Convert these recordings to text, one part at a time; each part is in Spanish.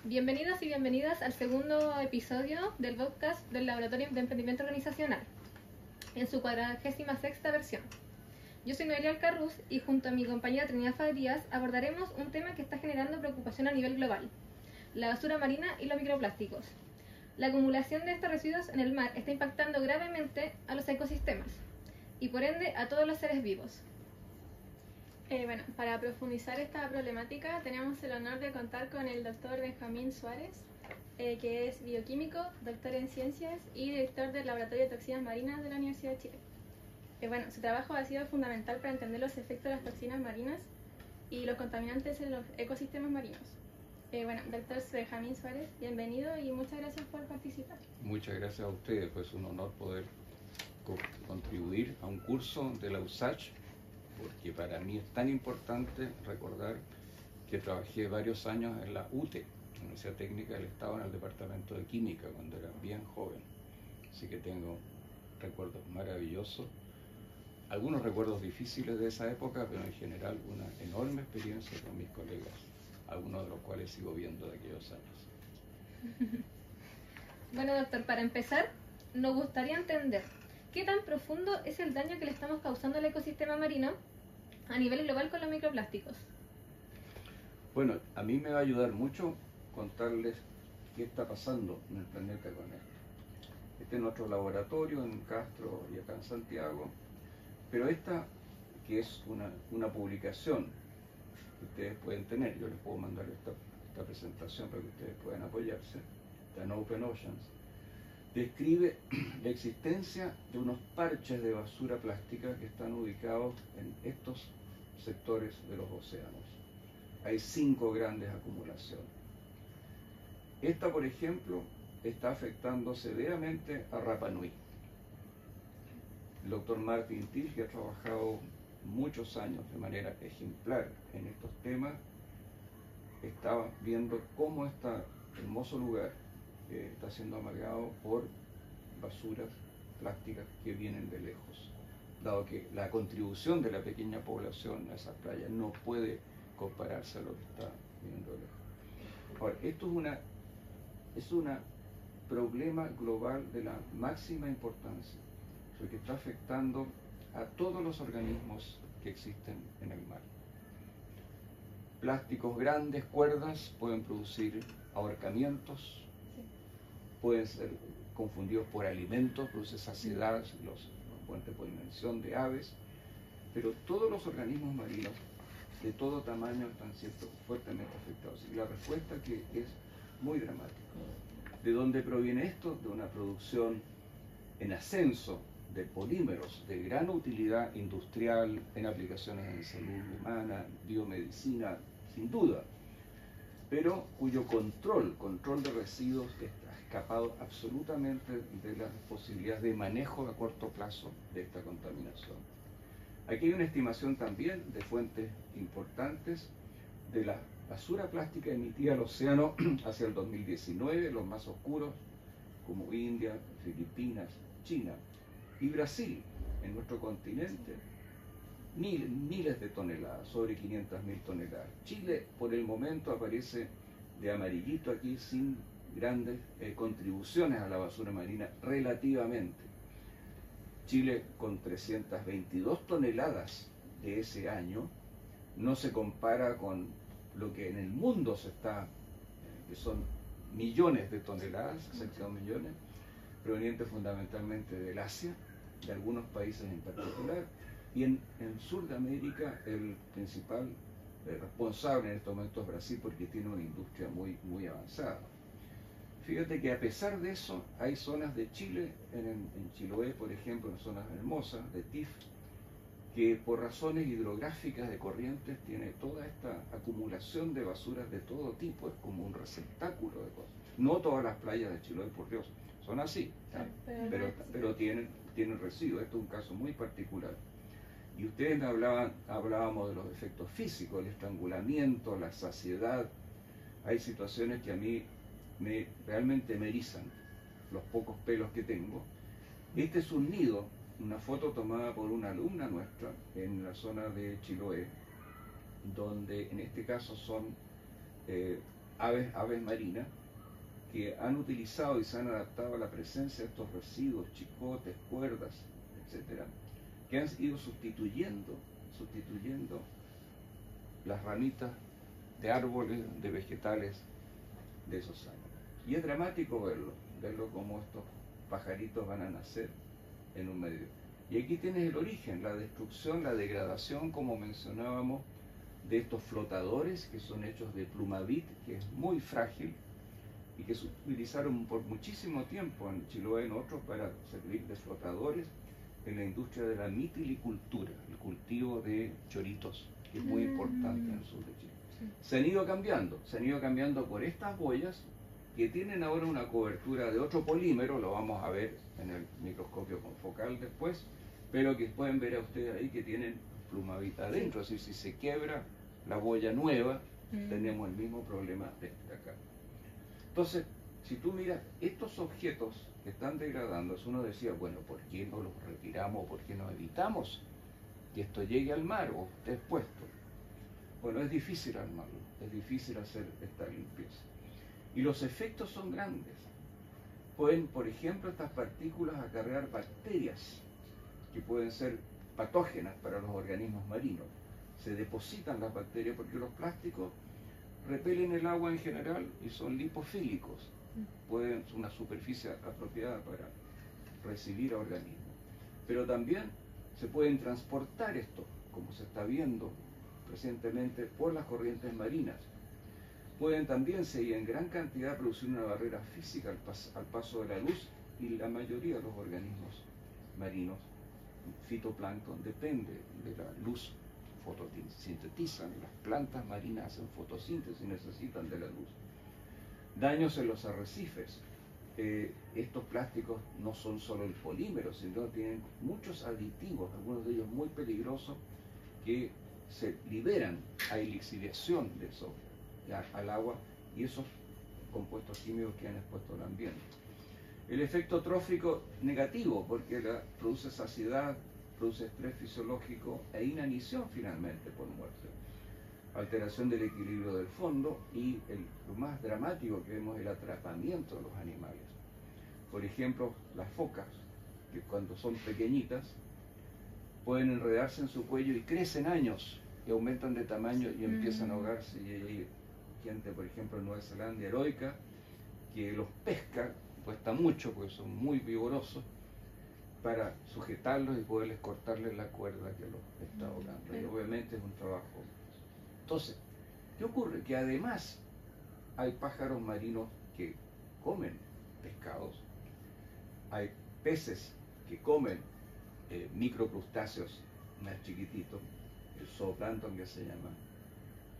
Bienvenidos y bienvenidas al segundo episodio del podcast del Laboratorio de Emprendimiento Organizacional, en su 46ª versión. Yo soy Noelia Alcarruz y junto a mi compañera Trinidad Fabrías abordaremos un tema que está generando preocupación a nivel global: la basura marina y los microplásticos. La acumulación de estos residuos en el mar está impactando gravemente a los ecosistemas y por ende a todos los seres vivos. Para profundizar esta problemática tenemos el honor de contar con el doctor Benjamín Suárez, que es bioquímico, doctor en ciencias y director del Laboratorio de Toxinas Marinas de la Universidad de Chile. Su trabajo ha sido fundamental para entender los efectos de las toxinas marinas y los contaminantes en los ecosistemas marinos. Doctor Benjamín Suárez, bienvenido y muchas gracias por participar. Muchas gracias a ustedes, pues es un honor poder contribuir a un curso de la USACH, porque para mí es tan importante recordar que trabajé varios años en la UTE, Universidad Técnica del Estado, en el Departamento de Química, cuando era bien joven. Así que tengo recuerdos maravillosos, algunos recuerdos difíciles de esa época, pero en general una enorme experiencia con mis colegas, algunos de los cuales sigo viendo de aquellos años. Bueno, doctor, para empezar, nos gustaría entender ¿qué tan profundo es el daño que le estamos causando al ecosistema marino a nivel global con los microplásticos? Bueno, a mí me va a ayudar mucho contarles qué está pasando en el planeta con esto. Este es nuestro laboratorio en Castro y acá en Santiago, pero esta, que es una publicación que ustedes pueden tener, yo les puedo mandar esta presentación para que ustedes puedan apoyarse, está en Open Oceans, describe la existencia de unos parches de basura plástica que están ubicados en estos sectores de los océanos. Hay 5 grandes acumulaciones. Esta, por ejemplo, está afectando severamente a Rapa Nui. El doctor Martin Thiel, que ha trabajado muchos años de manera ejemplar en estos temas, estaba viendo cómo este hermoso lugar está siendo amargado por basuras plásticas que vienen de lejos, dado que la contribución de la pequeña población a esas playas no puede compararse a lo que está viniendo de lejos. Ahora, esto es un problema global de la máxima importancia, porque está afectando a todos los organismos que existen en el mar. Plásticos grandes, cuerdas, pueden producir ahorcamientos, pueden ser confundidos por alimentos, produce saciedad, los fuentes por dimensión de aves, pero todos los organismos marinos de todo tamaño están siendo fuertemente afectados. Y la respuesta que es muy dramática. ¿De dónde proviene esto? De una producción en ascenso de polímeros de gran utilidad industrial en aplicaciones en salud humana, biomedicina, sin duda, pero cuyo control de residuos está escapado absolutamente de las posibilidades de manejo a corto plazo de esta contaminación. Aquí hay una estimación también de fuentes importantes de la basura plástica emitida al océano hacia el 2019, los más oscuros, como India, Filipinas, China y Brasil, en nuestro continente, miles de toneladas, sobre 500.000 toneladas. Chile, por el momento, aparece de amarillito aquí, sin grandes contribuciones a la basura marina relativamente. Chile, con 322 toneladas de ese año, no se compara con lo que en el mundo se está, que son millones de toneladas, 62 millones, provenientes fundamentalmente del Asia, de algunos países en particular, y en Sur de América el principal responsable en estos momentos es Brasil, porque tiene una industria muy avanzada. Fíjate que a pesar de eso, hay zonas de Chile, en Chiloé, por ejemplo, en zonas hermosas de TIF, que por razones hidrográficas de corrientes tiene toda esta acumulación de basuras de todo tipo, es como un receptáculo de cosas. No todas las playas de Chiloé, por Dios, son así, pero tienen residuos. Esto es un caso muy particular. Y ustedes hablábamos de los efectos físicos, el estrangulamiento, la saciedad. Hay situaciones que a mí realmente me erizan los pocos pelos que tengo. Este es un nido, una foto tomada por una alumna nuestra en la zona de Chiloé, donde en este caso son aves marinas que han utilizado y se han adaptado a la presencia de estos residuos, chicotes, cuerdas, etcétera, que han ido sustituyendo las ramitas de árboles, de vegetales de esos años. Y es dramático verlo como estos pajaritos van a nacer en un medio. Y aquí tienes el origen, la destrucción, la degradación, como mencionábamos, de estos flotadores que son hechos de plumavit, que es muy frágil y que se utilizaron por muchísimo tiempo en Chiloé y en otros para servir de flotadores en la industria de la mitilicultura, el cultivo de choritos, que es muy importante en el sur de Chile. Se han ido cambiando por estas boyas que tienen ahora una cobertura de otro polímero, lo vamos a ver en el microscopio confocal después, pero que pueden ver a ustedes ahí que tienen plumavit adentro, es decir, si se quiebra la boya nueva, tenemos el mismo problema de acá. Entonces, si tú miras estos objetos que están degradando, uno decía, bueno, ¿por qué no los retiramos? ¿Por qué no evitamos que esto llegue al mar o esté expuesto? Bueno, es difícil armarlo, es difícil hacer esta limpieza. Y los efectos son grandes. Pueden, por ejemplo, estas partículas acarrear bacterias que pueden ser patógenas para los organismos marinos. Se depositan las bacterias porque los plásticos repelen el agua en general y son lipofílicos. Pueden ser una superficie apropiada para recibir a organismos. Pero también se pueden transportar esto, como se está viendo recientemente, por las corrientes marinas. Pueden también seguir en gran cantidad producir una barrera física al paso de la luz, y la mayoría de los organismos marinos, fitoplancton, depende de la luz, fotosintetizan, las plantas marinas hacen fotosíntesis, necesitan de la luz. Daños en los arrecifes. Estos plásticos no son solo el polímero, sino tienen muchos aditivos, algunos de ellos muy peligrosos, que se liberan a lixiviación de eso al agua, y esos compuestos químicos que han expuesto al ambiente. El efecto trófico negativo, porque produce saciedad, produce estrés fisiológico e inanición finalmente por muerte. Alteración del equilibrio del fondo y lo más dramático que vemos es el atrapamiento de los animales. Por ejemplo, las focas, que cuando son pequeñitas, pueden enredarse en su cuello y crecen años y aumentan de tamaño y empiezan a ahogarse. Y hay gente, por ejemplo, en Nueva Zelanda, heroica, que los pesca, cuesta mucho porque son muy vigorosos, para sujetarlos y poderles cortarles la cuerda que los está ahogando. Y obviamente es un trabajo. Entonces, ¿qué ocurre? Que además hay pájaros marinos que comen pescados, hay peces que comen microcrustáceos más chiquititos, el zooplancton que se llama,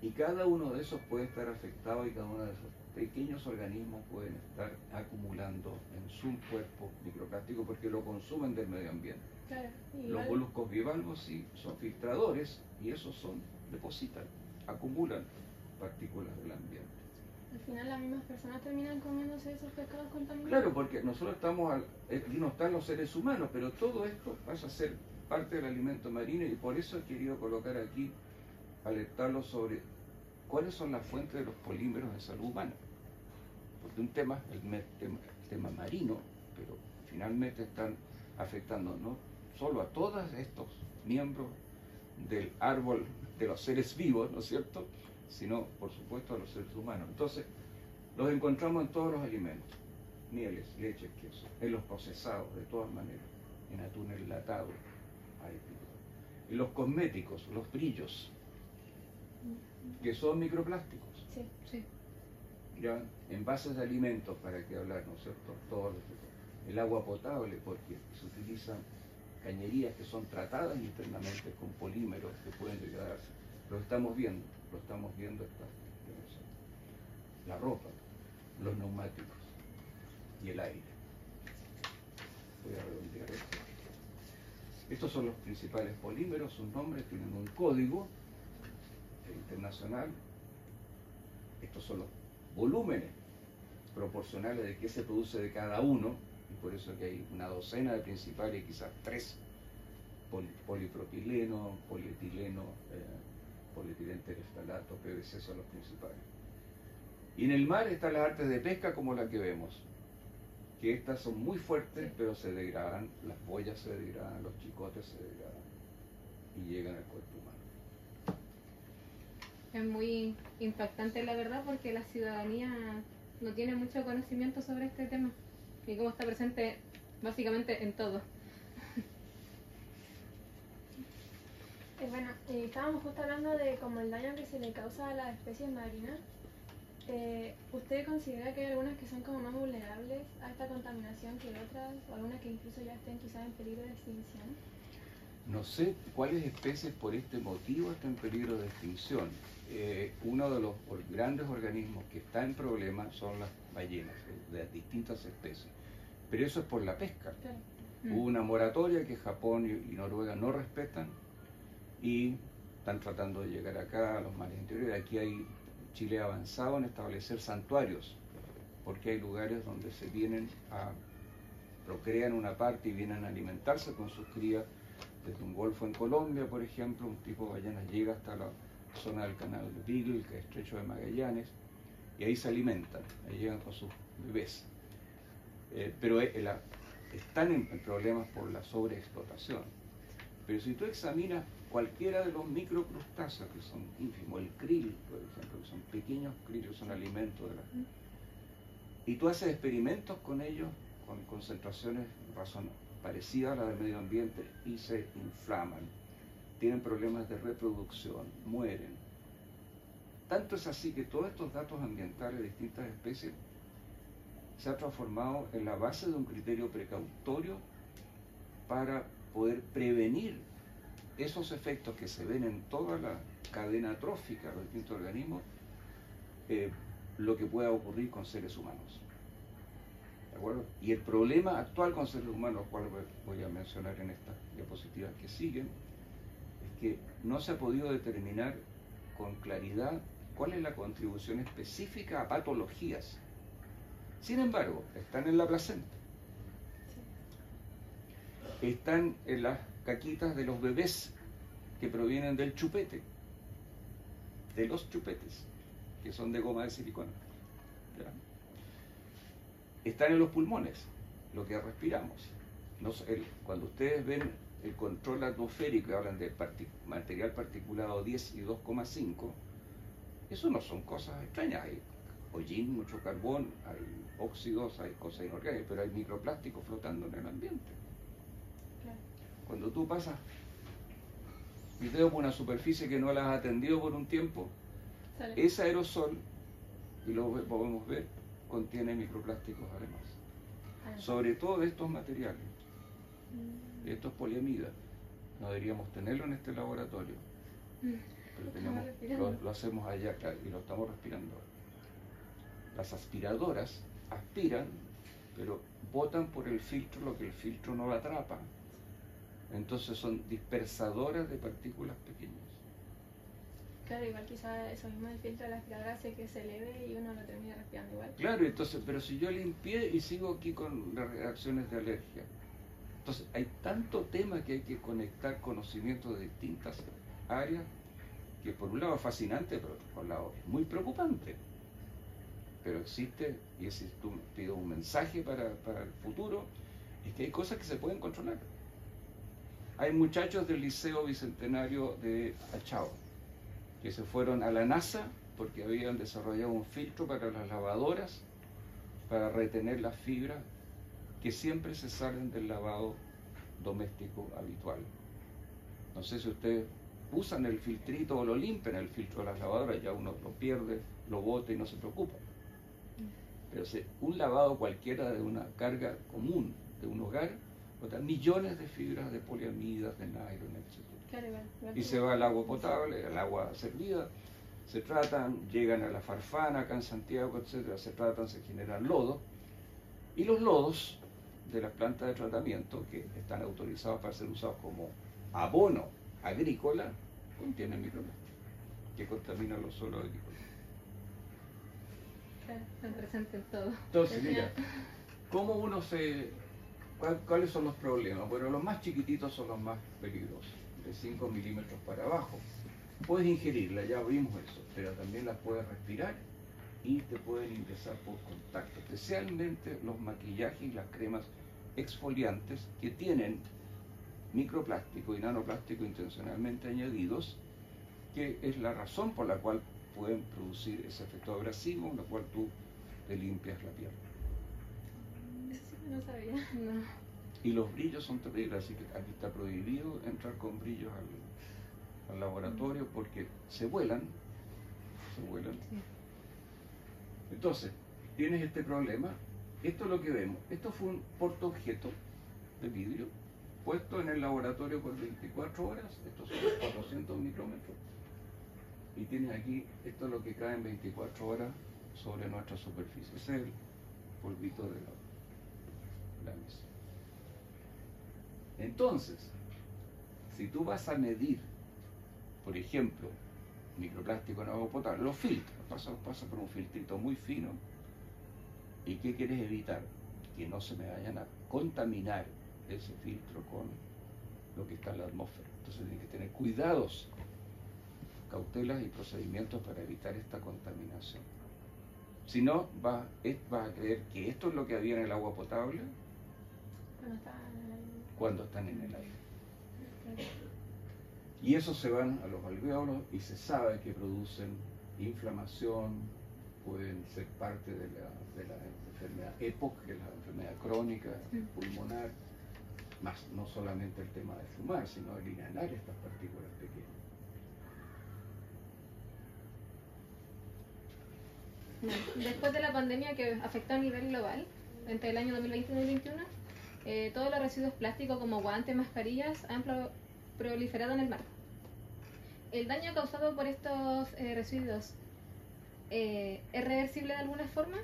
y cada uno de esos puede estar afectado, y cada uno de esos pequeños organismos pueden estar acumulando en su cuerpo microplástico porque lo consumen del medio ambiente. Claro, los moluscos bivalvos sí son filtradores, y esos depositan, acumulan partículas del ambiente. Al final las mismas personas terminan comiéndose esos pescados contaminados. Claro, porque nosotros aquí no están los seres humanos, pero todo esto pasa a ser parte del alimento marino, y por eso he querido colocar aquí, alertarlos sobre cuáles son las fuentes de los polímeros de salud humana. Porque un tema, el tema marino, pero finalmente están afectando no solo a todos estos miembros del árbol de los seres vivos, ¿no es cierto?, sino, por supuesto, a los seres humanos. Entonces, los encontramos en todos los alimentos, mieles, leches, quesos, en los procesados, de todas maneras, en atún enlatado, en los cosméticos, los brillos, que son microplásticos. Sí, sí. Ya, envases de alimentos, para qué hablar, ¿no es cierto? El agua potable, porque se utilizan cañerías que son tratadas internamente con polímeros que pueden degradarse. Lo estamos viendo la ropa, los neumáticos y el aire. Voy a redondear esto. Estos son los principales polímeros, sus nombres tienen un código internacional. Estos son los volúmenes proporcionales de qué se produce de cada uno, y por eso que hay una docena de principales y quizás 3: polipropileno, polietileno, polietileno tereftalato, PVC son los principales. Y en el mar están las artes de pesca como la que vemos, que estas son muy fuertes, pero se degradan, las boyas se degradan, los chicotes se degradan y llegan al cuerpo humano. Es muy impactante la verdad porque la ciudadanía no tiene mucho conocimiento sobre este tema y cómo está presente básicamente en todo. Bueno, estábamos justo hablando de como el daño que se le causa a las especies marinas. ¿Usted considera que hay algunas que son como más vulnerables a esta contaminación que otras, o algunas que incluso ya estén quizás en peligro de extinción? No sé cuáles especies por este motivo están en peligro de extinción. Uno de los grandes organismos que está en problema son las ballenas, de las distintas especies. Pero eso es por la pesca. Claro. Hubo una moratoria que Japón y Noruega no respetan y están tratando de llegar acá a los mares interiores. Aquí Chile ha avanzado en establecer santuarios, porque hay lugares donde se vienen a procrean una parte y vienen a alimentarse con sus crías. Desde un golfo en Colombia, por ejemplo, un tipo de ballenas llega hasta la zona del canal de Beagle, que es Estrecho de Magallanes, y ahí se alimentan, ahí llegan con sus bebés. Pero están en problemas por la sobreexplotación. Pero si tú examinas cualquiera de los microcrustáceos, que son ínfimos, el krill, por ejemplo, que son pequeños krill, son alimentos de y tú haces experimentos con ellos, con concentraciones parecidas a las del medio ambiente, y se inflaman, tienen problemas de reproducción, mueren. Tanto es así que todos estos datos ambientales de distintas especies se ha transformado en la base de un criterio precautorio para poder prevenir esos efectos que se ven en toda la cadena trófica de los distintos organismos, lo que pueda ocurrir con seres humanos. ¿De acuerdo? Y el problema actual con seres humanos, cual voy a mencionar en estas diapositivas que siguen, es que no se ha podido determinar con claridad cuál es la contribución específica a patologías. Sin embargo, están en la placenta, están en las caquitas de los bebés que provienen del chupete, de los chupetes, que son de goma de silicona. ¿Ya? Están en los pulmones, lo que respiramos. Cuando ustedes ven el control atmosférico, hablan de material particulado 10 y 2,5, eso no son cosas extrañas. Hay hollín, mucho carbón, hay óxidos, hay cosas inorgánicas, pero hay microplásticos flotando en el ambiente. Claro. Cuando tú pasas el dedo por una superficie que no la has atendido por un tiempo, ese aerosol, y lo podemos ver, contiene microplásticos además. Sobre todo de estos materiales, de estos poliamidas. No deberíamos tenerlo en este laboratorio, pero lo hacemos allá y lo estamos respirando. Las aspiradoras aspiran, pero botan por el filtro lo que el filtro no atrapa. Entonces son dispersadoras de partículas pequeñas. Claro, igual quizás eso mismo el filtro de la aspiradora hace que se eleve y uno lo termina respirando igual. Claro, entonces, pero si yo limpié y sigo aquí con las reacciones de alergia. Entonces, hay tanto tema que hay que conectar conocimientos de distintas áreas, que por un lado es fascinante, pero por otro lado es muy preocupante. Pero existe, y si tú pido un mensaje para el futuro, es que hay cosas que se pueden controlar. Hay muchachos del Liceo Bicentenario de Achao que se fueron a la NASA porque habían desarrollado un filtro para las lavadoras para retener las fibras que siempre se salen del lavado doméstico habitual. No sé si ustedes usan el filtrito o lo limpian el filtro de las lavadoras, ya uno lo pierde, lo bota y no se preocupa. Pero un lavado cualquiera de una carga común de un hogar bota millones de fibras de poliamidas, de nylon, etc. Claro, igual. Y se va al agua potable, al agua servida, se tratan, llegan a la Farfana, acá en Santiago, etc. Se tratan, se generan lodos, y los lodos de las plantas de tratamiento, que están autorizados para ser usados como abono agrícola, contienen microplásticos que contaminan los suelos agrícolas. Claro, están presentes en todo. Entonces, mira, ¿cuáles son los problemas? Bueno, los más chiquititos son los más peligrosos, de 5 milímetros para abajo. Puedes ingerirla, ya vimos eso, pero también la puedes respirar y te pueden ingresar por contacto, especialmente los maquillajes y las cremas exfoliantes que tienen microplástico y nanoplástico intencionalmente añadidos, que es la razón por la cual pueden producir ese efecto abrasivo, en la cual tú te limpias la piel. Eso sí que no sabía. No. Y los brillos son terribles, así que aquí está prohibido entrar con brillos al laboratorio porque se vuelan. Sí. Entonces, tienes este problema. Esto es lo que vemos. Esto fue un portaobjeto de vidrio puesto en el laboratorio por 24 horas. Estos son 400 micrómetros. Y tienes aquí, esto es lo que cae en 24 horas sobre nuestra superficie. Ese es el polvito de la mesa. Entonces, si tú vas a medir, por ejemplo, microplástico en agua potable, los filtros, pasa por un filtrito muy fino. ¿Y qué quieres evitar? Que no se me vayan a contaminar ese filtro con lo que está en la atmósfera. Entonces tienes que tener cuidados, cautelas y procedimientos para evitar esta contaminación. Si no, vas a creer que esto es lo que había en el agua potable Cuando estaba en el aire. cuando están en el aire. Y esos se van a los alvéolos y se sabe que producen inflamación, pueden ser parte de la enfermedad EPOC, que es la enfermedad crónica pulmonar, más no solamente el tema de fumar, sino el inhalar estas partículas pequeñas. Después de la pandemia que afectó a nivel global, entre el año 2020 y 2021, todos los residuos plásticos como guantes, mascarillas han proliferado en el mar. ¿El daño causado por estos residuos es reversible de alguna forma?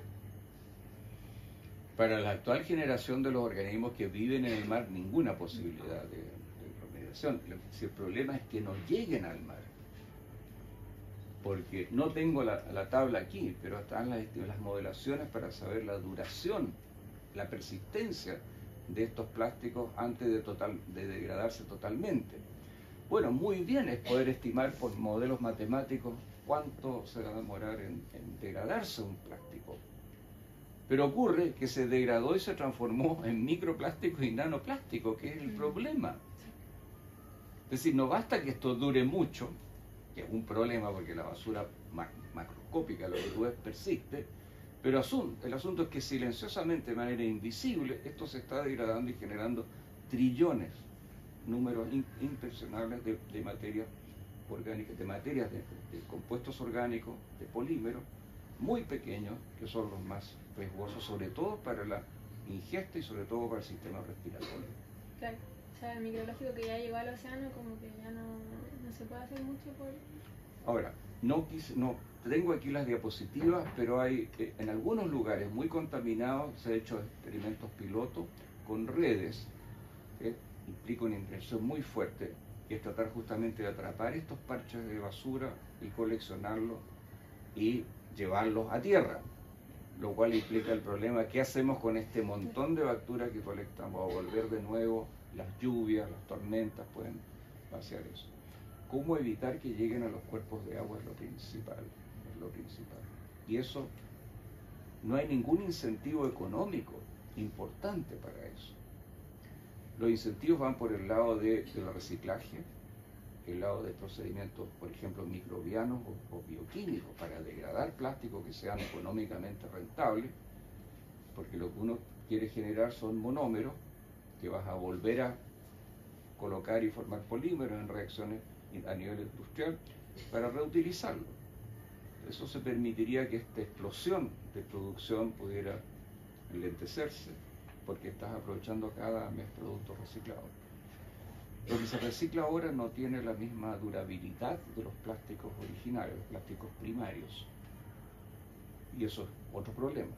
Para la actual generación de los organismos que viven en el mar, ninguna posibilidad de remediación. Si el problema es que no lleguen al mar, porque no tengo la tabla aquí, pero están las modelaciones para saber la duración, la persistencia de estos plásticos antes de degradarse totalmente. Bueno, muy bien es poder estimar por modelos matemáticos cuánto se va a demorar en degradarse un plástico. Pero ocurre que se degradó y se transformó en microplástico y nanoplástico, que es el problema. Es decir, no basta que esto dure mucho, que es un problema porque la basura macroscópica, lo que tú ves, persiste, pero el asunto es que silenciosamente, de manera invisible, esto se está degradando y generando trillones, números impresionables de materia orgánica, de materias, de compuestos orgánicos, de polímeros, muy pequeños, que son los más riesgosos, sobre todo para la ingesta y sobre todo para el sistema respiratorio. Claro, o sea, el microplástico que ya llegó al océano, como que ya no se puede hacer mucho por... Ahora, no tengo aquí las diapositivas, pero hay en algunos lugares muy contaminados, se han hecho experimentos pilotos con redes que implica una inversión muy fuerte, que es tratar justamente de atrapar estos parches de basura y coleccionarlos y llevarlos a tierra, lo cual implica el problema: ¿qué hacemos con este montón de basura que colectamos? A volver de nuevo, las lluvias, las tormentas pueden vaciar eso. ¿Cómo evitar que lleguen a los cuerpos de agua? Es lo principal, y eso no hay ningún incentivo económico importante para eso. Los incentivos van por el lado del reciclaje, el lado de procedimientos, por ejemplo, microbianos o bioquímicos para degradar plástico que sean económicamente rentables, porque lo que uno quiere generar son monómeros que vas a volver a colocar y formar polímeros en reacciones a nivel industrial para reutilizarlo. Eso se permitiría que esta explosión de producción pudiera enlentecerse, porque estás aprovechando cada mes productos reciclados. Lo que se recicla ahora no tiene la misma durabilidad de los plásticos originales, los plásticos primarios. Y eso es otro problema.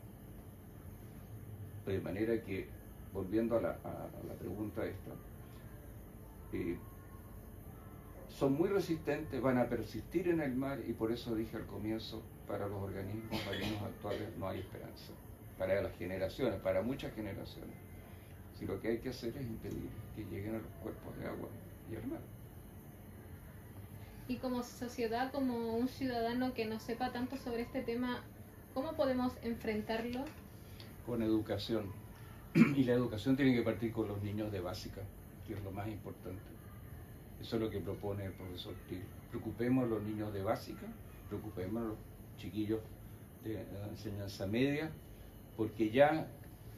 De manera que, volviendo a la pregunta esta, son muy resistentes, van a persistir en el mar, y por eso dije al comienzo, para los organismos marinos actuales no hay esperanza. Para las generaciones, para muchas generaciones. Si lo que hay que hacer es impedir que lleguen a los cuerpos de agua y al mar. Y como sociedad, como un ciudadano que no sepa tanto sobre este tema, ¿Cómo podemos enfrentarlo? Con educación. Y la educación tiene que partir con los niños de básica, que es lo más importante. Eso es lo que propone el profesor Till. Preocupemos a los niños de básica, preocupemos a los chiquillos de enseñanza media, porque ya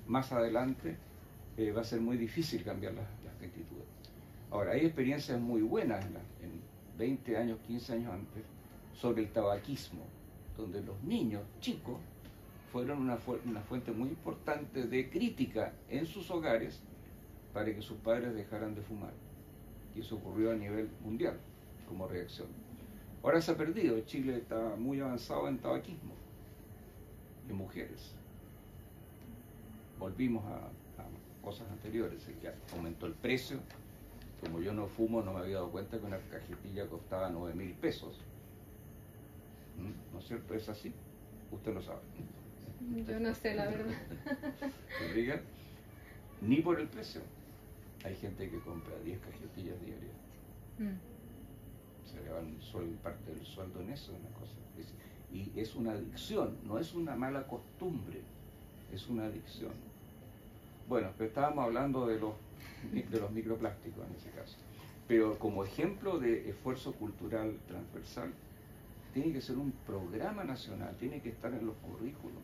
más adelante va a ser muy difícil cambiar las actitudes. Ahora, hay experiencias muy buenas en 20 años, 15 años antes, sobre el tabaquismo, donde los niños chicos fueron una fuente muy importante de crítica en sus hogares para que sus padres dejaran de fumar. Y eso ocurrió a nivel mundial como reacción. Ahora se ha perdido. Chile está muy avanzado en tabaquismo, en mujeres. Volvimos a cosas anteriores, que aumentó el precio. Como yo no fumo, no me había dado cuenta que una cajetilla costaba 9.000 pesos. ¿No es cierto? ¿Es así? Usted lo sabe. Yo no sé, la verdad. ¿Oiga? Ni por el precio. Hay gente que compra 10 cajetillas diarias. Se le va parte del sueldo en eso, una cosa. Y es una adicción, no es una mala costumbre, es una adicción. Bueno, pero estábamos hablando de los microplásticos en ese caso. Pero como ejemplo de esfuerzo cultural transversal, tiene que ser un programa nacional, tiene que estar en los currículos.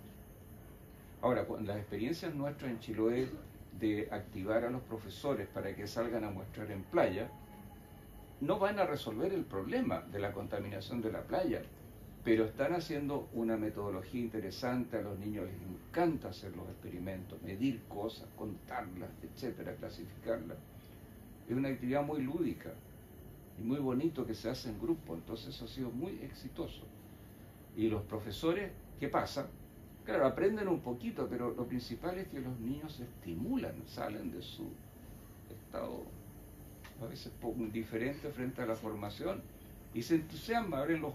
Ahora, las experiencias nuestras en Chiloé de activar a los profesores para que salgan a muestrar en playa, no van a resolver el problema de la contaminación de la playa, pero están haciendo una metodología interesante. A los niños les encanta hacer los experimentos, medir cosas, contarlas, etcétera, clasificarlas. Es una actividad muy lúdica y muy bonito que se hace en grupo, entonces eso ha sido muy exitoso. Y los profesores, ¿qué pasa? Claro, aprenden un poquito, pero lo principal es que los niños se estimulan, salen de su estado a veces poco indiferente frente a la formación y se entusiasman, abren los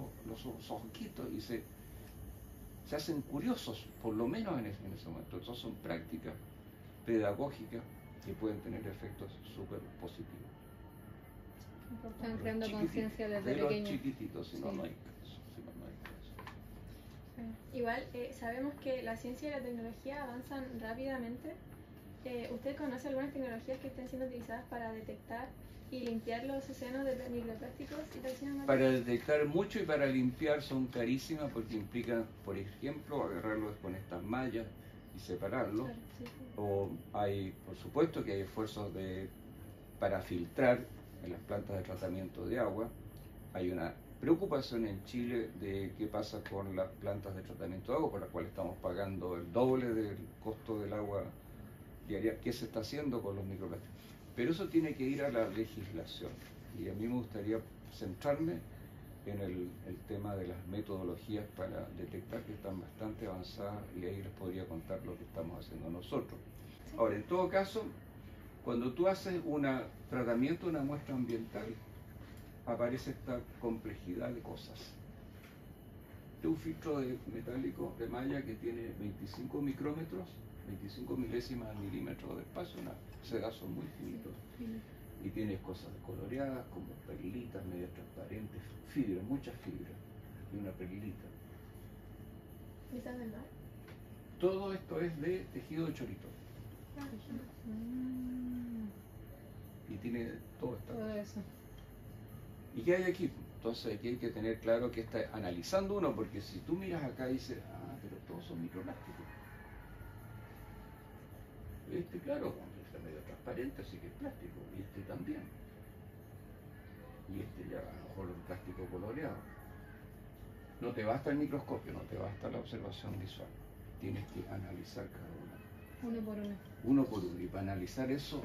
ojitos y se hacen curiosos, por lo menos en ese momento. Entonces son prácticas pedagógicas que pueden tener efectos súper positivos. Están creando conciencia desde de los pequeños. chiquititos, si no, Sí. no hay caso. Igual sabemos que la ciencia y la tecnología avanzan rápidamente. ¿Usted conoce algunas tecnologías que estén siendo utilizadas para detectar y limpiar los océanos de microplásticos y toxinas marinas? Para detectar mucho y para limpiar son carísimas porque implican, por ejemplo, agarrarlos con estas mallas y separarlos. Claro, sí. O hay, por supuesto que hay esfuerzos para filtrar en las plantas de tratamiento de agua. Hay una preocupación en Chile de qué pasa con las plantas de tratamiento de agua, por las cuales estamos pagando el doble del costo del agua diaria. ¿Qué se está haciendo con los microplásticos? Pero eso tiene que ir a la legislación. Y a mí me gustaría centrarme en el tema de las metodologías para detectar, que están bastante avanzadas, y ahí les podría contar lo que estamos haciendo nosotros. Ahora, en todo caso, cuando tú haces un tratamiento de una muestra ambiental, aparece esta complejidad de cosas. De un filtro metálico de malla que tiene 25 micrómetros, 25 milésimas de milímetro de espacio, ese gaso muy finito. Y tienes cosas coloreadas como perlitas, medio transparentes, fibras, muchas fibras, y una perlita. ¿Quizás del mar? Todo esto es de tejido de chorito. Y tiene todo eso. ¿Y qué hay aquí? Entonces aquí hay que tener claro que está analizando uno, porque si tú miras acá y dices, pero todos son microplásticos. Este, claro, está medio transparente, así que es plástico, y este también. Y este ya a lo mejor es un plástico coloreado. No te basta el microscopio, no te basta la observación visual. Tienes que analizar cada uno. Uno por uno. Uno por uno. Y para analizar eso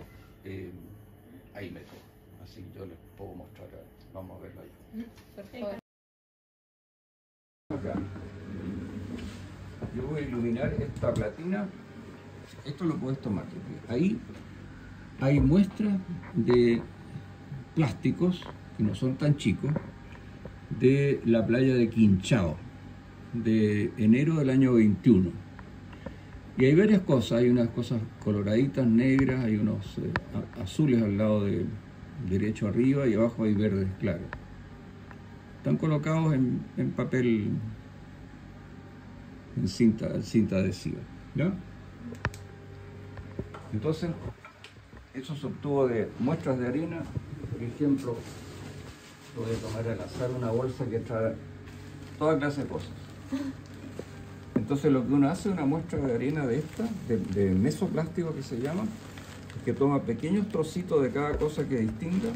hay métodos. Así que yo les puedo mostrar. Vamos a verlo allá. Por favor. Acá. Yo voy a iluminar esta platina. Esto lo puedes tomar. Ahí hay muestras de plásticos, que no son tan chicos, de la playa de Quinchao, de enero del año 21. Y hay varias cosas, hay unas cosas coloraditas, negras, hay unos azules al lado derecho arriba, y abajo hay verdes claros. Están colocados en papel en cinta adhesiva, ¿ya? Entonces, eso se obtuvo de muestras de arena. Por ejemplo, voy a tomar al azar una bolsa que trae toda clase de cosas. Entonces lo que uno hace es una muestra de arena de esta, de mesoplástico que se llama, que toma pequeños trocitos de cada cosa que distinga.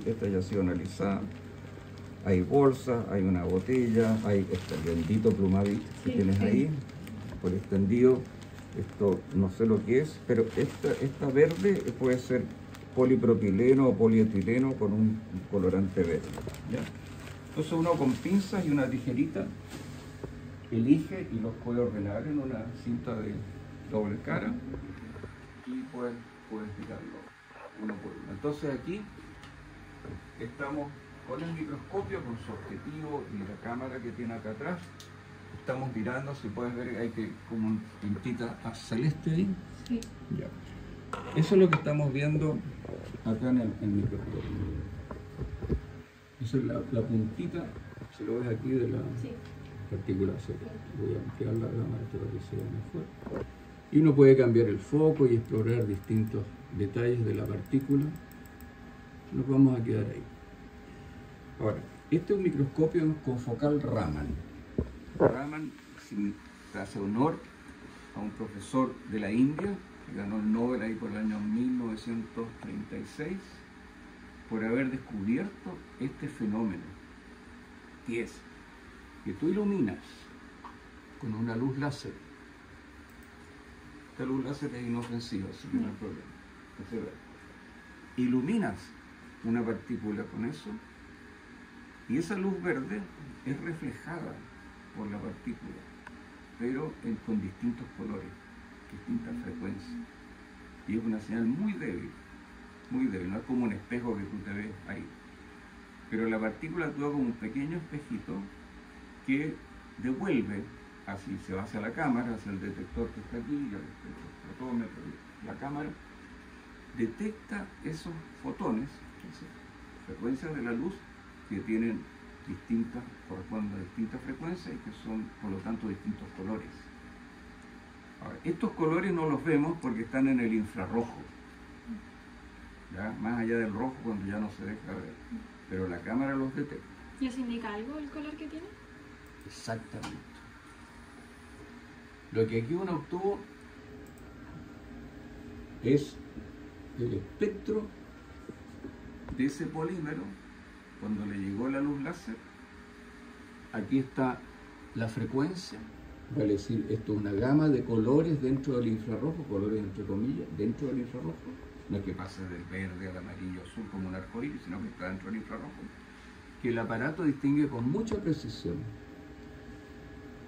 Esta ya ha sido analizada. Hay bolsas, hay una botella, hay este bendito Plumavit que tienes ahí, por extendido. Esto no sé lo que es, pero esta verde puede ser polipropileno o polietileno con un colorante verde, ¿ya? Entonces uno con pinzas y una tijerita elige y los puede ordenar en una cinta de doble cara y puedes tirarlo uno por uno. Entonces aquí estamos con el microscopio, con su objetivo y la cámara que tiene acá atrás. Estamos mirando, si puedes ver, hay que como una pintita celeste ahí. Sí. Ya. Eso es lo que estamos viendo acá en el microscopio. Esa es la puntita, si lo ves aquí, de la partícula celular. Voy a ampliar la cámara para que se vea mejor. Y uno puede cambiar el foco y explorar distintos detalles de la partícula. Nos vamos a quedar ahí. Ahora, este es un microscopio confocal Raman. Raman hace honor a un profesor de la India que ganó el Nobel ahí por el año 1936 por haber descubierto este fenómeno, que es que tú iluminas con una luz láser. Esta luz láser es inofensiva, así que no hay problema. Entonces, iluminas una partícula con eso y esa luz verde es reflejada por la partícula, pero con distintos colores, distintas frecuencias. Y es una señal muy débil, no es como un espejo que tú te ves ahí. Pero la partícula actúa como un pequeño espejito que devuelve, así se va hacia la cámara, hacia el detector que está aquí, el fotómetro, la cámara, detecta esos fotones, esas frecuencias de la luz que tienen corresponden a distintas frecuencias y que son, por lo tanto, distintos colores. Ahora, estos colores no los vemos porque están en el infrarrojo, ¿ya? Más allá del rojo cuando ya no se deja ver, pero la cámara los detecta. ¿Y eso indica algo el color que tiene? Exactamente. Lo que aquí uno obtuvo es el espectro de ese polímero cuando le llegó la luz láser. Aquí está la frecuencia, vale decir, esto es una gama de colores dentro del infrarrojo, colores entre comillas, dentro del infrarrojo, no es que pase del verde al amarillo azul como un arcoíris, sino que está dentro del infrarrojo, que el aparato distingue con mucha precisión.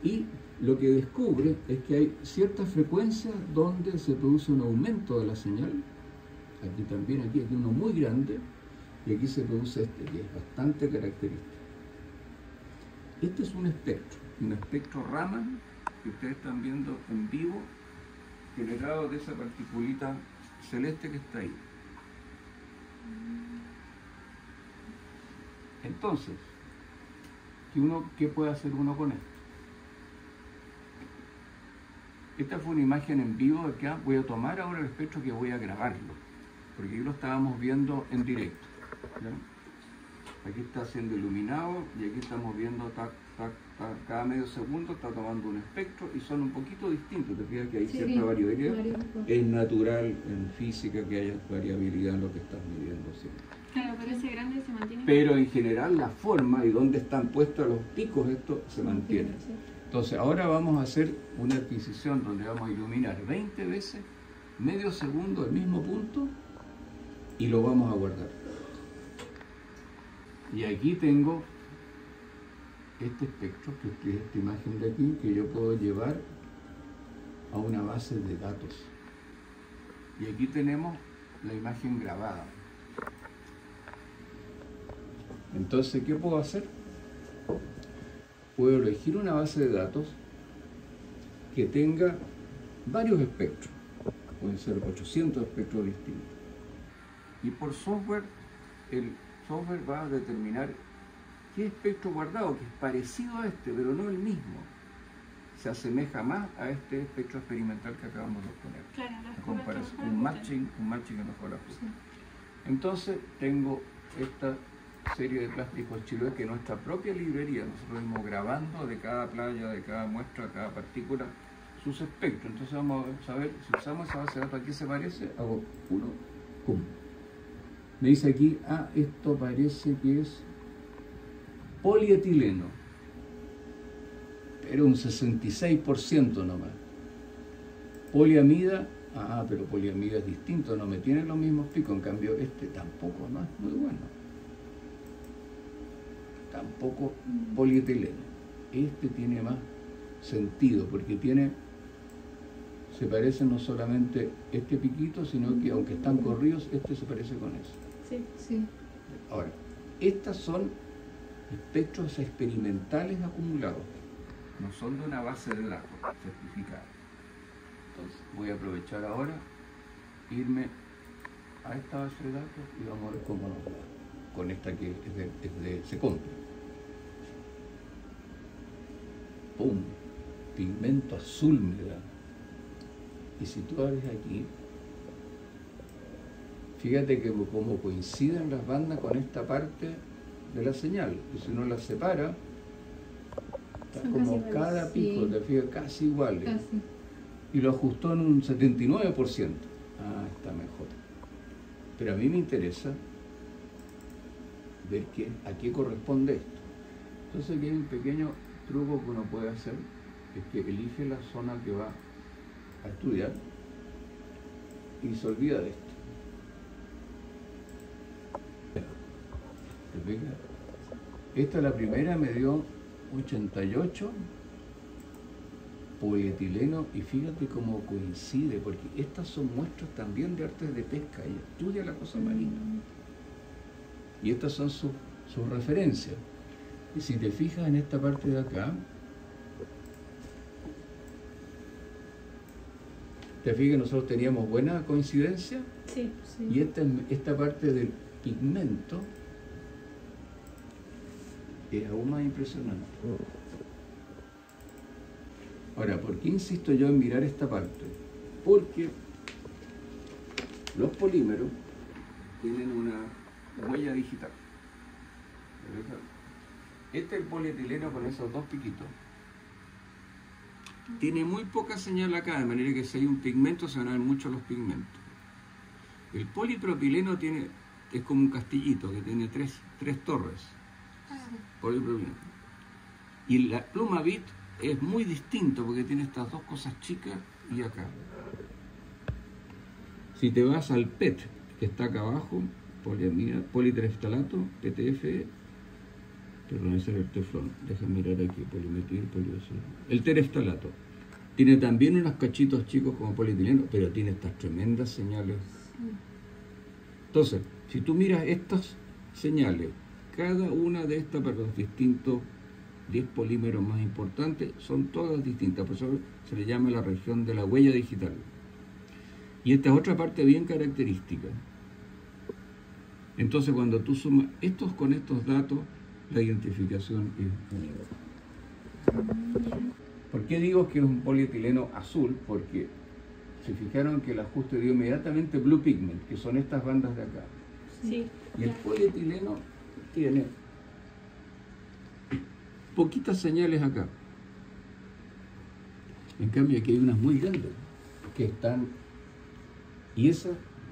Y lo que descubre es que hay ciertas frecuencias donde se produce un aumento de la señal. Aquí también, aquí uno muy grande, y aquí se produce este, que es bastante característico. Este es un espectro Raman, que ustedes están viendo en vivo, generado de esa particulita celeste que está ahí. Entonces, ¿qué puede hacer uno con esto? Esta fue una imagen en vivo de acá. Voy a tomar ahora el espectro que voy a grabarlo, porque aquí lo estábamos viendo en directo, ¿ya? Aquí está siendo iluminado y aquí estamos viendo cada medio segundo está tomando un espectro y son un poquito distintos. Te fijas que hay cierta variabilidad. Es natural en física que haya variabilidad en lo que estás midiendo siempre. Claro, pero ese grande se mantiene. Pero en general la forma y dónde están puestos los picos, esto se mantiene. Entonces ahora vamos a hacer una adquisición donde vamos a iluminar 20 veces, medio segundo, el mismo punto, y lo vamos a guardar. Y aquí tengo este espectro, que es esta imagen de aquí, que yo puedo llevar a una base de datos. Y aquí tenemos la imagen grabada. Entonces, ¿qué puedo hacer? Puedo elegir una base de datos que tenga varios espectros. Pueden ser 800 espectros distintos. Y por software, el software va a determinar qué espectro guardado, que es parecido a este, pero no el mismo. se asemeja más a este espectro experimental que acabamos de poner. Claro, En comparación, un matching que mejora. Sí. Entonces tengo esta serie de plásticos Chiloé que nuestra propia librería, nosotros hemos grabando de cada playa, de cada muestra, cada partícula, sus espectros. Entonces vamos a saber, si usamos esa base de datos, ¿a qué se parece? Hago uno, pum. Me dice aquí, esto parece que es polietileno, pero un 66% nomás. Poliamida, pero poliamida es distinto, no me tiene los mismos picos, en cambio este tampoco, no es muy bueno. Tampoco polietileno. Este tiene más sentido, porque se parece no solamente este piquito, sino que aunque están corridos, este se parece con eso. Sí. Sí. Ahora, estas son espectros experimentales acumulados, no son de una base de datos certificada. Entonces voy a aprovechar ahora, irme a esta base de datos y vamos a ver cómo nos va con esta que es de Secondo. ¡Pum! Pigmento azul me da. Y si tú abres aquí, fíjate que como coinciden las bandas con esta parte de la señal, y si uno las separa, está son como casi cada iguales. pico, Sí. te fijas, casi iguales. Casi. Y lo ajustó en un 79%. Está mejor. Pero a mí me interesa ver a qué corresponde esto. Entonces aquí hay un pequeño truco que uno puede hacer, es que elige la zona que va a estudiar y se olvida de esto. ¿Te fijas? Esta, la primera, me dio 88 polietileno, y fíjate cómo coincide, porque estas son muestras también de artes de pesca y estudia la cosa marina. Y estas son sus referencias. Y si te fijas en esta parte de acá, te fijas que nosotros teníamos buena coincidencia, Sí. y esta parte del pigmento es aún más impresionante. Ahora, ¿por qué insisto yo en mirar esta parte? Porque los polímeros tienen una huella digital. Este, el polietileno con esos dos piquitos, tiene muy poca señal acá, de manera que si hay un pigmento se van a ver mucho los pigmentos. El polipropileno es como un castillito que tiene tres torres. Polipropileno. Y la pluma bit es muy distinto porque tiene estas dos cosas chicas y acá. Si te vas al PET, que está acá abajo, politereftalato, PTF, perdón, ese es el teflón, déjame mirar aquí, polimetil, el tereftalato. Tiene también unos cachitos chicos como polietileno, pero tiene estas tremendas señales. Entonces, si tú miras estas señales, cada una de estas para los distintos 10 polímeros más importantes son todas distintas, por eso se le llama la región de la huella digital. Y esta es otra parte bien característica. Entonces, cuando tú sumas estos con estos datos, la identificación es única. ¿Por qué digo que es un polietileno azul? Porque se fijaron que el ajuste dio inmediatamente blue pigment, que son estas bandas de acá. Sí. Y el polietileno tiene poquitas señales acá. En cambio aquí hay unas muy grandes que están, y esa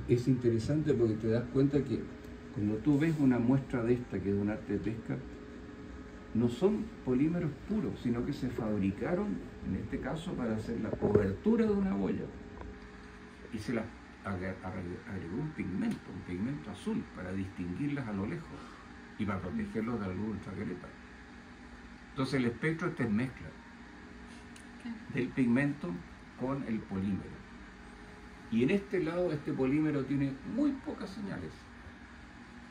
es interesante porque te das cuenta que cuando tú ves una muestra de esta, que es de un arte de pesca, no son polímeros puros, sino que se fabricaron, en este caso, para hacer la cobertura de una boya. Y se las agregó un pigmento azul, para distinguirlas a lo lejos y para protegerlos de la luz ultravioleta. Entonces el espectro es mezcla del pigmento con el polímero. Y en este lado, este polímero tiene muy pocas señales.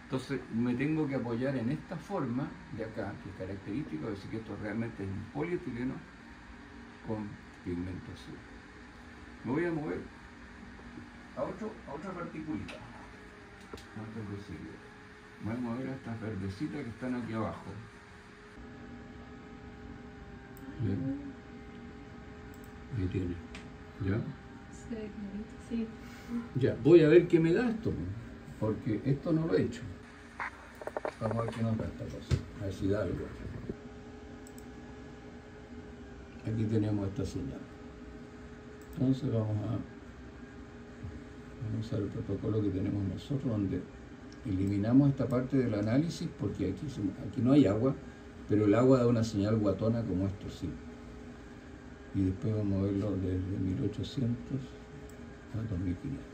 Entonces me tengo que apoyar en esta forma de acá, que es característico, de decir que esto realmente es un polietileno con pigmento azul. Me voy a mover a otra particulita. Antes de seguir. Me voy a mover a estas verdecitas que están aquí abajo. ¿Ven? Ahí tiene. ¿Ya? Sí. Ya, voy a ver qué me da esto, porque esto no lo he hecho. Vamos a ver qué nos da esta cosa. A ver si da algo. Aquí tenemos esta señal. Entonces vamos a usar el protocolo que tenemos nosotros, donde eliminamos esta parte del análisis, porque aquí no hay agua, pero el agua da una señal guatona como esto, sí. Y después vamos a verlo desde 1800 a 2500.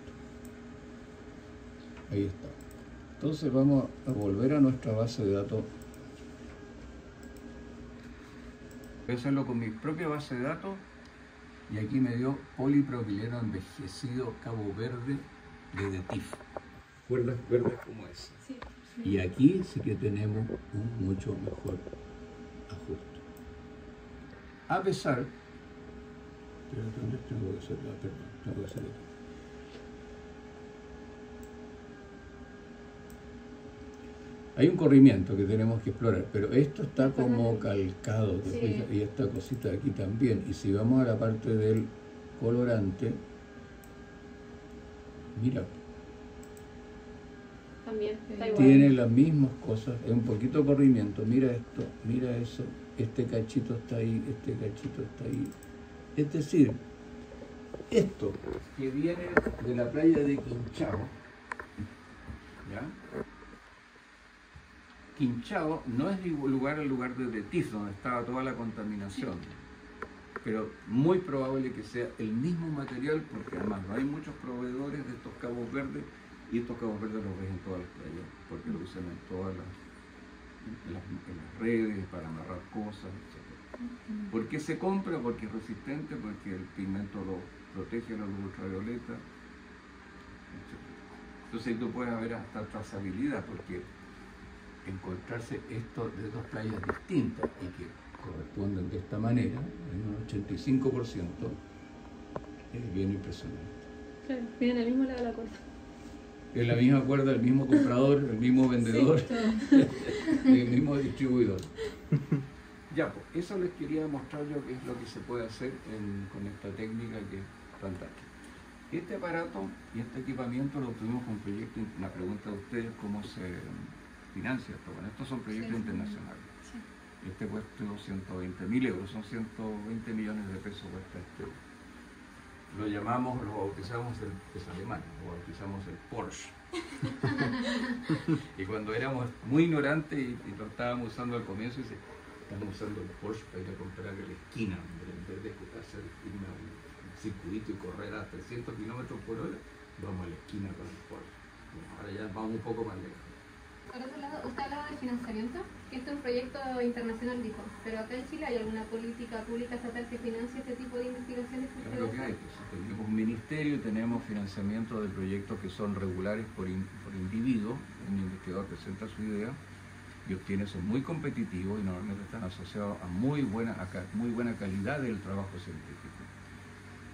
Ahí está. Entonces vamos a volver a nuestra base de datos. Voy a hacerlo con mi propia base de datos, y aquí me dio polipropileno envejecido Cabo Verde de DETIF. ¿Cuerdas verdes como esa? Sí. Y aquí sí que tenemos un mucho mejor ajuste. A pesar... Tengo que hacer esto. Hay un corrimiento que tenemos que explorar, pero esto está como calcado, Sí. Y esta cosita de aquí también. Y si vamos a la parte del colorante, mira, También, está igual. tiene las mismas cosas, es un poquito corrimiento. Mira esto, mira eso, este cachito está ahí, este cachito está ahí. Es decir, esto que viene de la playa de Quinchao, ¿ya? Quinchao no es el lugar de DETIF, donde estaba toda la contaminación, pero muy probable que sea el mismo material, porque además no hay muchos proveedores de estos cabos verdes, y estos cabos verdes los ves en todas las playas, porque lo usan en todas en las redes, para amarrar cosas, etc. ¿Por qué se compra? Porque es resistente, porque el pigmento lo protege a la luz ultravioleta, etc. Entonces ahí tú puedes ver hasta trazabilidad, porque encontrarse esto de dos playas distintas y que corresponden de esta manera, en un 85%, es bien impresionante. Claro, miren el mismo lado de la cuerda. Es la misma cuerda, el mismo comprador, el mismo vendedor, el mismo distribuidor. Ya, pues, eso les quería mostrar yo qué es lo que se puede hacer con esta técnica, que es fantástica. Este aparato y este equipamiento lo obtuvimos con un proyecto, una pregunta de ustedes, ¿cómo se financia esto? Bueno, estos son proyectos internacionales. Sí. Este cuesta 120.000 euros, son 120 millones de pesos cuesta este. Lo bautizamos, es alemán, lo bautizamos el Porsche. Y cuando éramos muy ignorantes y lo estábamos usando al comienzo, dice, estamos usando el Porsche para ir a comprar en la esquina, en vez de hacer un circuito y correr a 300 kilómetros por hora, vamos a la esquina con el Porsche. Bueno, ahora ya vamos un poco más lejos. Por otro lado, usted hablaba de financiamiento, que este es un proyecto internacional, dijo, pero acá en Chile ¿hay alguna política pública estatal que financie este tipo de investigaciones? Es lo que hay, pues, tenemos un ministerio y tenemos financiamiento de proyectos que son regulares por individuo. Un investigador presenta su idea y obtiene, son muy competitivos y normalmente están asociados a muy buena calidad del trabajo científico.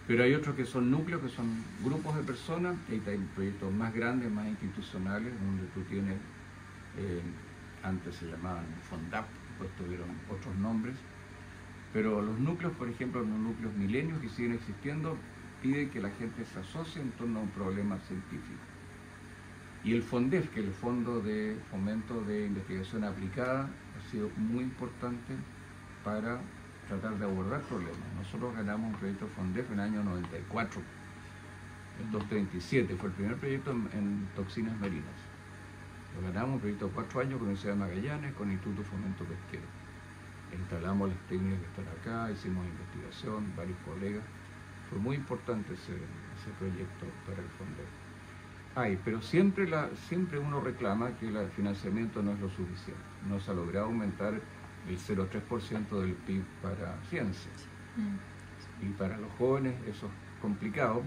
Pero hay otros que son núcleos, que son grupos de personas, y hay proyectos más grandes, más institucionales, donde tú tienes, antes se llamaban FONDAP, después tuvieron otros nombres, pero los núcleos, por ejemplo, los núcleos milenios que siguen existiendo, piden que la gente se asocie en torno a un problema científico. Y el FONDEF, que es el Fondo de Fomento de Investigación Aplicada, ha sido muy importante para tratar de abordar problemas. Nosotros ganamos un proyecto FONDEF en el año 94, el 237, fue el primer proyecto en toxinas marinas. Lo ganamos, un proyecto de 4 años con la Universidad de Magallanes, con el Instituto Fomento Pesquero. Instalamos las técnicas que están acá, hicimos investigación, varios colegas. Fue muy importante ese proyecto para el FONDEF. Pero siempre uno reclama que el financiamiento no es lo suficiente. No se ha logrado aumentar el 0,3% del PIB para ciencia. Y para los jóvenes eso es complicado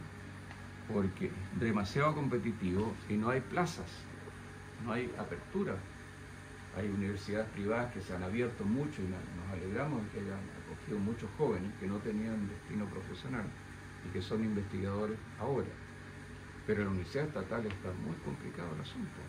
porque es demasiado competitivo y no hay plazas, no hay apertura. Hay universidades privadas que se han abierto mucho y nos alegramos de que hayan acogido muchos jóvenes que no tenían destino profesional y que son investigadores ahora. Pero en la universidad estatal está muy complicado el asunto.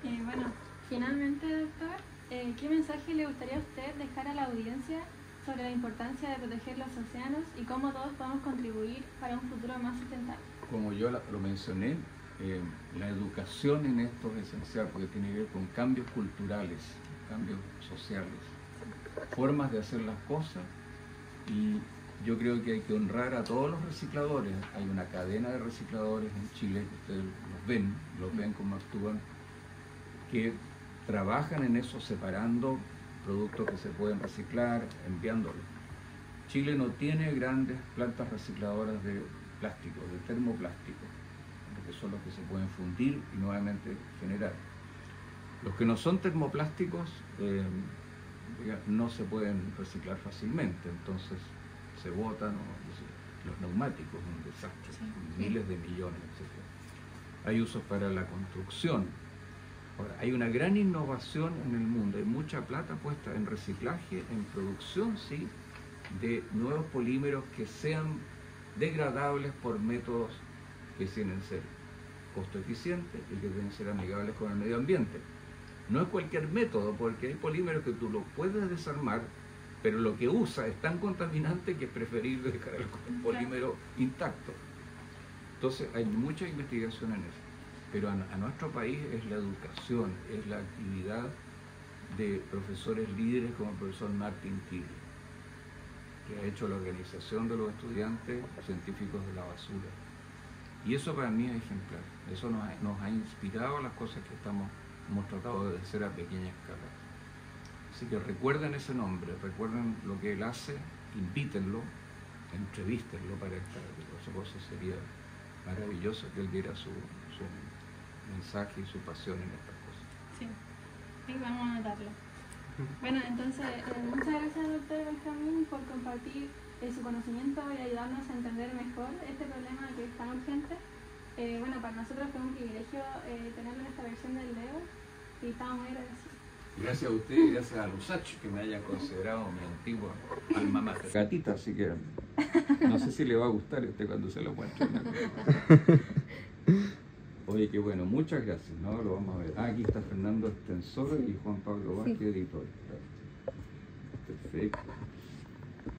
Bueno, finalmente, doctor, ¿qué mensaje le gustaría a usted dejar a la audiencia sobre la importancia de proteger los océanos y cómo todos podemos contribuir para un futuro más sustentable. Como yo lo mencioné, la educación en esto es esencial porque tiene que ver con cambios culturales, cambios sociales, formas de hacer las cosas, y yo creo que hay que honrar a todos los recicladores. Hay una cadena de recicladores en Chile, que ustedes los ven cómo actúan, que trabajan en eso separando productos que se pueden reciclar, enviándolos. Chile no tiene grandes plantas recicladoras de plástico, de termoplástico, que son los que se pueden fundir y nuevamente generar. Los que no son termoplásticos no se pueden reciclar fácilmente, entonces se botan, los neumáticos, un desastre, miles de millones, etc. Hay usos para la construcción. Ahora, hay una gran innovación en el mundo, hay mucha plata puesta en reciclaje, en producción, sí, de nuevos polímeros que sean degradables por métodos que tienen que ser costo eficientes y que deben ser amigables con el medio ambiente. No es cualquier método, porque hay polímeros que tú los puedes desarmar, pero lo que usa es tan contaminante que es preferible dejar el polímero intacto. Entonces hay mucha investigación en eso. Pero a nuestro país es la educación, es la actividad de profesores líderes como el profesor Martin Tigre, que ha hecho la organización de los estudiantes científicos de la basura. Y eso para mí es ejemplar. Eso nos ha inspirado a las cosas que hemos tratado de hacer a pequeña escala. Así que recuerden ese nombre, recuerden lo que él hace, invítenlo, entrevístenlo para esta cosa. Sería maravilloso que él diera su mensaje y su pasión en estas cosas. Sí, y vamos a anotarlo. Bueno, entonces, muchas gracias, doctor Benjamín, por compartir su conocimiento y ayudarnos a entender mejor este problema que es tan urgente. Bueno, para nosotros fue un privilegio tenerlo en esta versión del Leo y estamos muy agradecidos. Gracias a usted y gracias a Lusach que me haya considerado mi antigua alma mater. Gatita, así que no sé si le va a gustar a usted cuando se lo muestre. Oye, qué bueno, muchas gracias, ¿no? Lo vamos a ver. Aquí está Fernando Estensor y Juan Pablo Vázquez, editor. Perfecto.